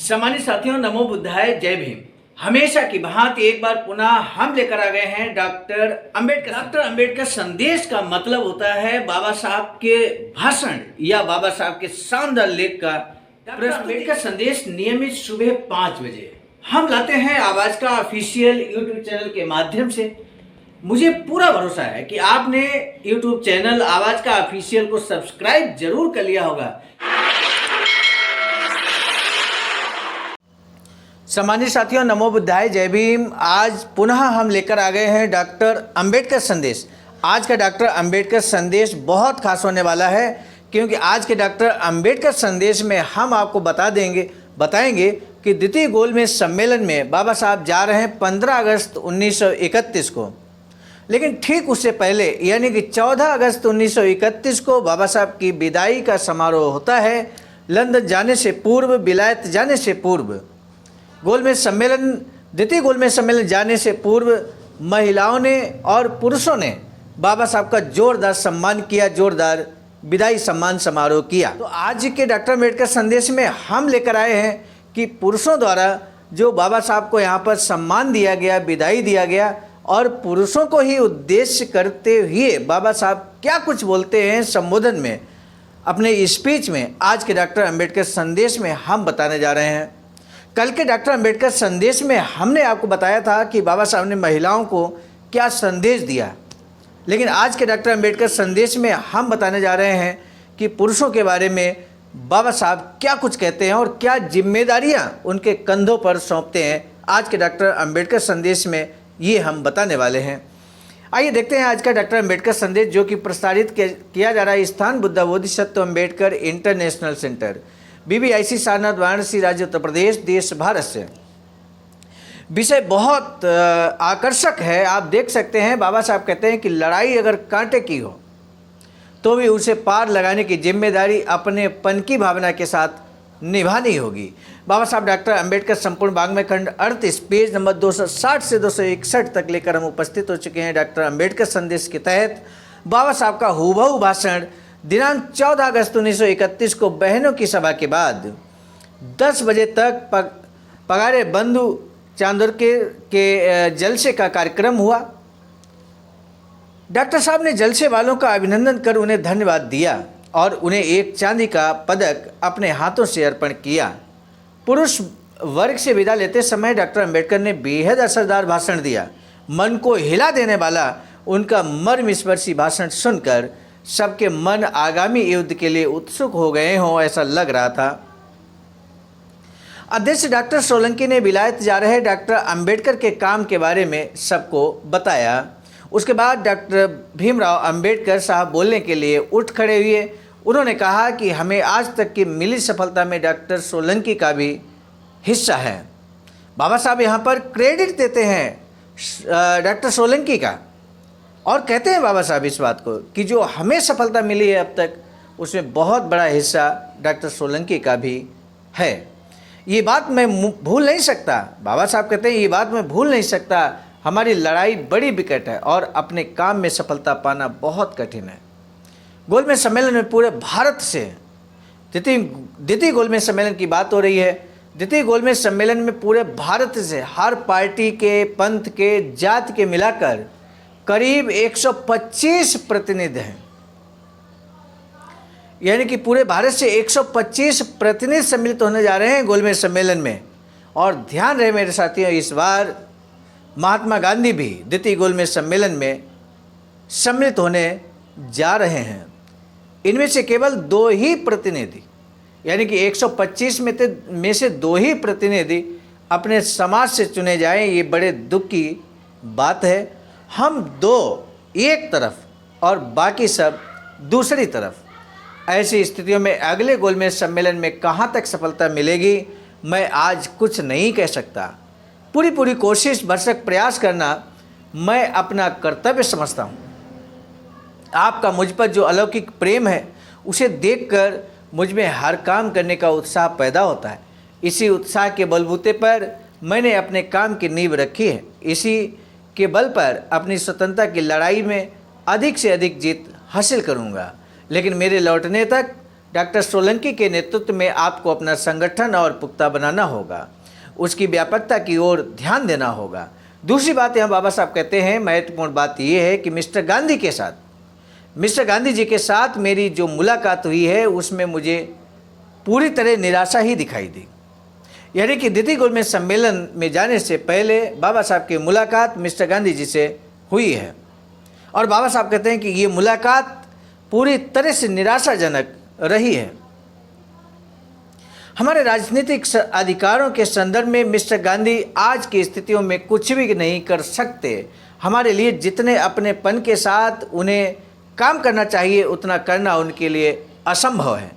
सम्मानित साथियों, नमो बुद्धाय, जय भीम। हमेशा की भांति एक बार पुनः हम लेकर आ गए हैं डॉक्टर अंबेडकर संदेश का मतलब होता है बाबा साहब के भाषण या बाबा साहब के शानदार लेख का। डॉक्टर अंबेडकर संदेश नियमित सुबह 5 बजे हम लाते हैं आवाज का ऑफिशियल यूट्यूब चैनल के माध्यम से। मुझे पूरा भरोसा है कि आपने यूट्यूब चैनल आवाज का ऑफिशियल को सब्सक्राइब जरूर कर लिया होगा। सम्मानित साथियों, नमो बुद्धाय, जय भीम। आज पुनः हम लेकर आ गए हैं डॉक्टर अंबेडकर संदेश। आज का डॉक्टर अंबेडकर संदेश बहुत खास होने वाला है, क्योंकि आज के डॉक्टर अंबेडकर संदेश में हम आपको बताएंगे कि द्वितीय गोलमेज सम्मेलन में बाबा साहब जा रहे हैं 15 अगस्त 1931 को। लेकिन ठीक उससे पहले यानी कि 14 अगस्त 1931 को बाबा साहब की विदाई का समारोह होता है। लंदन जाने से पूर्व, विलायत जाने से पूर्व, द्वितीय गोलमेज सम्मेलन जाने से पूर्व महिलाओं ने और पुरुषों ने बाबा साहब का जोरदार सम्मान किया, जोरदार विदाई सम्मान समारोह किया। तो आज के डॉक्टर अंबेडकर संदेश में हम लेकर आए हैं कि पुरुषों द्वारा जो बाबा साहब को यहाँ पर सम्मान दिया गया, विदाई दिया गया, और पुरुषों को ही उद्देश्य करते हुए बाबा साहब क्या कुछ बोलते हैं संबोधन में, अपने स्पीच में, आज के डॉक्टर अंबेडकर संदेश में हम बताने जा रहे हैं। कल के डॉक्टर अंबेडकर संदेश में हमने आपको बताया था कि बाबा साहब ने महिलाओं को क्या संदेश दिया, लेकिन आज के डॉक्टर अंबेडकर संदेश में हम बताने जा रहे हैं कि पुरुषों के बारे में बाबा साहब क्या कुछ कहते हैं और क्या जिम्मेदारियां उनके कंधों पर सौंपते हैं। आज के डॉक्टर अंबेडकर संदेश में ये हम बताने वाले हैं। आइए देखते हैं आज का डॉक्टर अंबेडकर संदेश, जो कि प्रसारित किया जा रहा है स्थान Buddha Bodhisattva Ambedkar international centre, BBIC Sarnath, Varanasi, राज्य उत्तर प्रदेश, देश भारत से। विषय बहुत आकर्षक है। आप देख सकते हैं बाबा साहब कहते हैं कि लड़ाई अगर कांटे की हो तो भी उसे पार लगाने की जिम्मेदारी अपने पन की भावना के साथ निभानी होगी। बाबा साहब डॉक्टर अंबेडकर संपूर्ण वाङ्मय खंड 38 पेज नंबर 260 से 261 तक लेकर हम उपस्थित हो चुके हैं। डॉक्टर अंबेडकर संदेश के तहत बाबा साहब का हूबहू भाषण दिनांक 14 अगस्त 1931 को बहनों की सभा के बाद 10 बजे तक पगारे बंधु चांदोर के जलसे का कार्यक्रम हुआ। डॉक्टर साहब ने जलसे वालों का अभिनंदन कर उन्हें धन्यवाद दिया और उन्हें एक चांदी का पदक अपने हाथों से अर्पण किया। पुरुष वर्ग से विदा लेते समय डॉक्टर अंबेडकर ने बेहद असरदार भाषण दिया। मन को हिला देने वाला उनका मर्मस्पर्शी भाषण सुनकर सबके मन आगामी युद्ध के लिए उत्सुक हो गए हों, ऐसा लग रहा था। अध्यक्ष डॉक्टर सोलंकी ने विलायत जा रहे डॉक्टर अंबेडकर के काम के बारे में सबको बताया। उसके बाद डॉक्टर भीमराव अंबेडकर साहब बोलने के लिए उठ खड़े हुए। उन्होंने कहा कि हमें आज तक की मिली सफलता में डॉक्टर सोलंकी का भी हिस्सा है। बाबा साहब यहाँ पर क्रेडिट देते हैं डॉक्टर सोलंकी का, और कहते हैं बाबा साहब इस बात को कि जो हमें सफलता मिली है अब तक, उसमें बहुत बड़ा हिस्सा डॉक्टर सोलंकी का भी है। ये बात मैं भूल नहीं सकता। बाबा साहब कहते हैं ये बात मैं भूल नहीं सकता। हमारी लड़ाई बड़ी विकट है और अपने काम में सफलता पाना बहुत कठिन है। गोलमेज सम्मेलन में पूरे भारत से, द्वितीय गोलमेज सम्मेलन की बात हो रही है। द्वितीय गोलमेज सम्मेलन में पूरे भारत से हर पार्टी के, पंथ के, जाति के मिलाकर करीब 125 प्रतिनिधि हैं। यानी कि पूरे भारत से 125 प्रतिनिधि सम्मिलित होने जा रहे हैं गोलमेज सम्मेलन में। और ध्यान रहे मेरे साथियों, इस बार महात्मा गांधी भी द्वितीय गोलमेज सम्मेलन में सम्मिलित होने जा रहे हैं। इनमें से केवल 2 ही प्रतिनिधि, यानी कि 125 में से 2 ही प्रतिनिधि अपने समाज से चुने जाएं, ये बड़े दुख की बात है। हम 2 एक तरफ और बाकी सब दूसरी तरफ। ऐसी स्थितियों में अगले गोलमेज सम्मेलन में कहाँ तक सफलता मिलेगी, मैं आज कुछ नहीं कह सकता। पूरी कोशिश, भरसक प्रयास करना मैं अपना कर्तव्य समझता हूँ। आपका मुझ पर जो अलौकिक प्रेम है, उसे देखकर मुझ में हर काम करने का उत्साह पैदा होता है। इसी उत्साह के बलबूते पर मैंने अपने काम की नींव रखी है। इसी के बल पर अपनी स्वतंत्रता की लड़ाई में अधिक से अधिक जीत हासिल करूंगा। लेकिन मेरे लौटने तक डॉक्टर सोलंकी के नेतृत्व में आपको अपना संगठन और पुख्ता बनाना होगा, उसकी व्यापकता की ओर ध्यान देना होगा। दूसरी बात यहाँ बाबा साहब कहते हैं, महत्वपूर्ण बात यह है कि मिस्टर गांधी जी के साथ मेरी जो मुलाकात हुई है उसमें मुझे पूरी तरह निराशा ही दिखाई दी। यानी कि द्वितीय गोलमेज सम्मेलन में जाने से पहले बाबा साहब की मुलाकात मिस्टर गांधी जी से हुई है और बाबा साहब कहते हैं कि ये मुलाकात पूरी तरह से निराशाजनक रही है। हमारे राजनीतिक अधिकारों के संदर्भ में मिस्टर गांधी आज की स्थितियों में कुछ भी नहीं कर सकते। हमारे लिए जितने अपनेपन के साथ उन्हें काम करना चाहिए उतना करना उनके लिए असंभव है।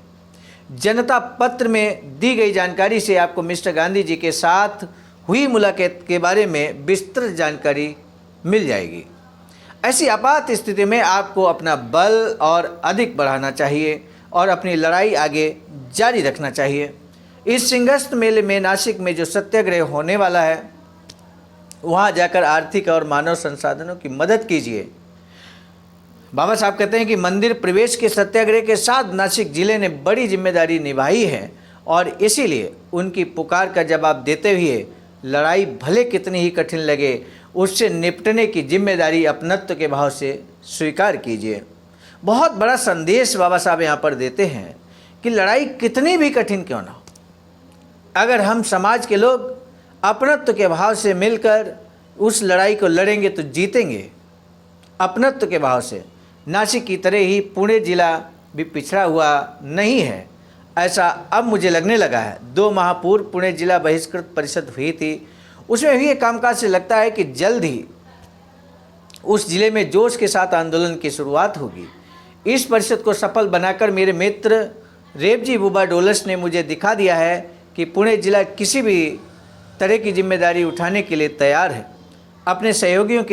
जनता पत्र में दी गई जानकारी से आपको मिस्टर गांधी जी के साथ हुई मुलाकात के बारे में विस्तृत जानकारी मिल जाएगी। ऐसी आपात स्थिति में आपको अपना बल और अधिक बढ़ाना चाहिए और अपनी लड़ाई आगे जारी रखना चाहिए। इस सिंहस्थ मेले में नासिक में जो सत्याग्रह होने वाला है वहाँ जाकर आर्थिक और मानव संसाधनों की मदद कीजिए। बाबा साहब कहते हैं कि मंदिर प्रवेश के सत्याग्रह के साथ नासिक जिले ने बड़ी जिम्मेदारी निभाई है और इसीलिए उनकी पुकार का जवाब देते हुए लड़ाई भले कितनी ही कठिन लगे उससे निपटने की जिम्मेदारी अपनत्व के भाव से स्वीकार कीजिए। बहुत बड़ा संदेश बाबा साहब यहाँ पर देते हैं कि लड़ाई कितनी भी कठिन क्यों ना हो, अगर हम समाज के लोग अपनत्व के भाव से मिलकर उस लड़ाई को लड़ेंगे तो जीतेंगे। अपनत्व के भाव से नासिक की तरह ही पुणे जिला भी पिछड़ा हुआ नहीं है, ऐसा अब मुझे लगने लगा है। 2 माह पूर्व पुणे जिला बहिष्कृत परिषद हुई थी, उसमें हुए कामकाज से लगता है कि जल्द ही उस जिले में जोश के साथ आंदोलन की शुरुआत होगी। इस परिषद को सफल बनाकर मेरे मित्र रेवजी बुबा डोलस ने मुझे दिखा दिया है कि पुणे जिला किसी भी तरह की जिम्मेदारी उठाने के लिए तैयार है। अपने सहयोगियों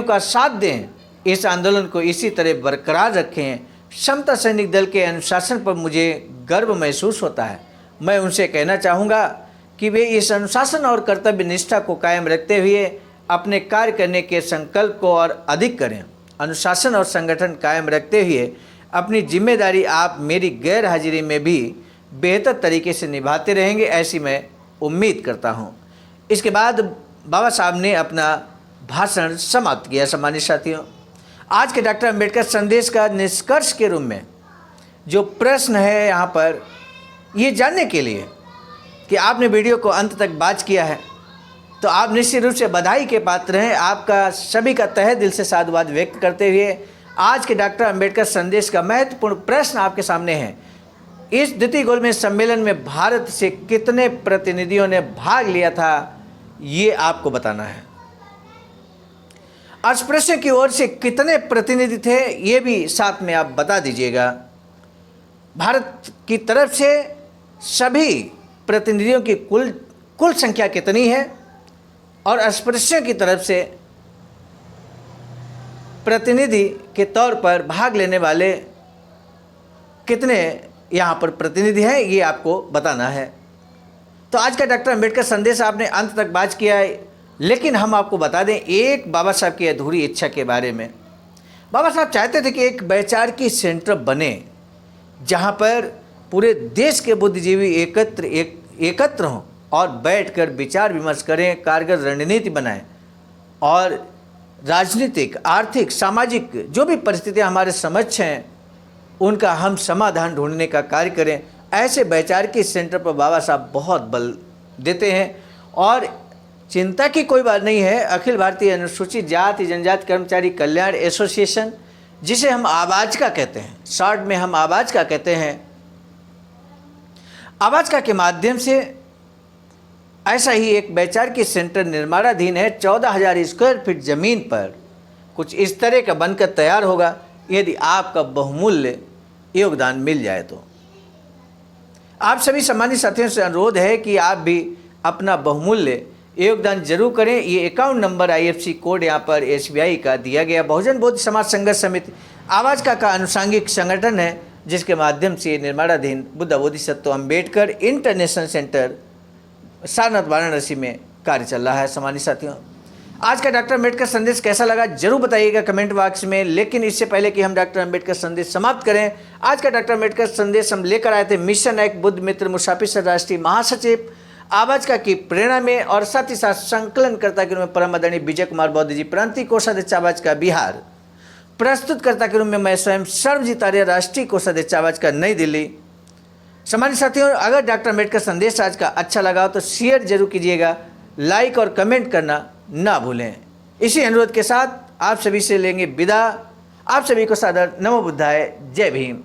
का साथ दें, इस आंदोलन को इसी तरह बरकरार रखें। समता सैनिक दल के अनुशासन पर मुझे गर्व महसूस होता है। मैं उनसे कहना चाहूँगा कि वे इस अनुशासन और कर्तव्य निष्ठा को कायम रखते हुए अपने कार्य करने के संकल्प को और अधिक करें। अनुशासन और संगठन कायम रखते हुए अपनी जिम्मेदारी आप मेरी गैर हाजिरी में भी बेहतर तरीके से निभाते रहेंगे, ऐसी मैं उम्मीद करता हूँ। इसके बाद बाबा साहब ने अपना भाषण समाप्त किया। सम्मानित साथियों, आज के डॉक्टर अंबेडकर संदेश का निष्कर्ष के रूप में जो प्रश्न है यहाँ पर ये जानने के लिए कि आपने वीडियो को अंत तक वॉच किया है तो आप निश्चित रूप से बधाई के पात्र हैं। आपका सभी का तहे दिल से साधुवाद व्यक्त करते हुए आज के डॉक्टर अंबेडकर संदेश का महत्वपूर्ण प्रश्न आपके सामने है। इस द्वितीय गोलमेज सम्मेलन में भारत से कितने प्रतिनिधियों ने भाग लिया था ये आपको बताना है। अस्पृश्य की ओर से कितने प्रतिनिधि थे ये भी साथ में आप बता दीजिएगा। भारत की तरफ से सभी प्रतिनिधियों की कुल संख्या कितनी है और अस्पृश्यों की तरफ से प्रतिनिधि के तौर पर भाग लेने वाले कितने यहाँ पर प्रतिनिधि हैं ये आपको बताना है। तो आज का डॉक्टर अंबेडकर संदेश आपने अंत तक वॉच किया है, लेकिन हम आपको बता दें एक बाबा साहब की अधूरी इच्छा के बारे में। बाबा साहब चाहते थे कि एक वैचारिकी सेंटर बने जहाँ पर पूरे देश के बुद्धिजीवी एकत्र हों और बैठकर विचार विमर्श करें, कारगर रणनीति बनाएं और राजनीतिक, आर्थिक, सामाजिक जो भी परिस्थितियां हमारे समक्ष हैं उनका हम समाधान ढूंढने का कार्य करें। ऐसे वैचारिकी सेंटर पर बाबा साहब बहुत बल देते हैं और चिंता की कोई बात नहीं है। अखिल भारतीय अनुसूचित जाति जनजाति कर्मचारी कल्याण एसोसिएशन, जिसे हम आवाज का कहते हैं, शॉर्ट में हम आवाज का कहते हैं, आवाज का के माध्यम से ऐसा ही एक वैचारिकी सेंटर निर्माणाधीन है। 14,000 स्क्वायर फीट जमीन पर कुछ इस तरह का बनकर तैयार होगा यदि आपका बहुमूल्य योगदान मिल जाए तो। आप सभी सम्मानित साथियों से अनुरोध है कि आप भी अपना बहुमूल्य योगदान जरूर करें। ये अकाउंट नंबर IFC कोड यहाँ पर SBI का दिया गया। बहुजन बौद्ध समाज संघर्ष समिति आवाज का अनुषांगिक संगठन है जिसके माध्यम से निर्माणाधीन बुद्ध बोधिसत्व अंबेडकर इंटरनेशनल सेंटर सारनाथ वाराणसी में कार्य चल रहा है। सम्मानित साथियों, आज का डॉक्टर अम्बेडकर संदेश कैसा लगा जरूर बताइएगा कमेंट बॉक्स में। लेकिन इससे पहले कि हम डॉक्टर अम्बेडकर संदेश समाप्त करें, आज का डॉक्टर अम्बेडकर संदेश हम लेकर आए थे मिशन एक बुद्ध मित्र मुसाफिर सर राष्ट्रीय महासचिव आवाज का की प्रेरणा में और साथ ही साथ संकलनकर्ता के रूप में परम आदरणीय विजय कुमार बौद्ध जी, प्रांतीय कोषाध्यक्ष आवाज का बिहार, प्रस्तुतकर्ता के रूप में मैं स्वयं सर्वजीत आर्य, राष्ट्रीय कोषाध्यक्ष आवाज का नई दिल्ली। सम्मानित साथियों, अगर डॉक्टर अम्बेडकर संदेश आज का अच्छा लगा हो तो शेयर जरूर कीजिएगा, लाइक और कमेंट करना ना भूलें। इसी अनुरोध के साथ आप सभी से लेंगे विदा। आप सभी को सादर नमो बुद्धाय, जय भीम।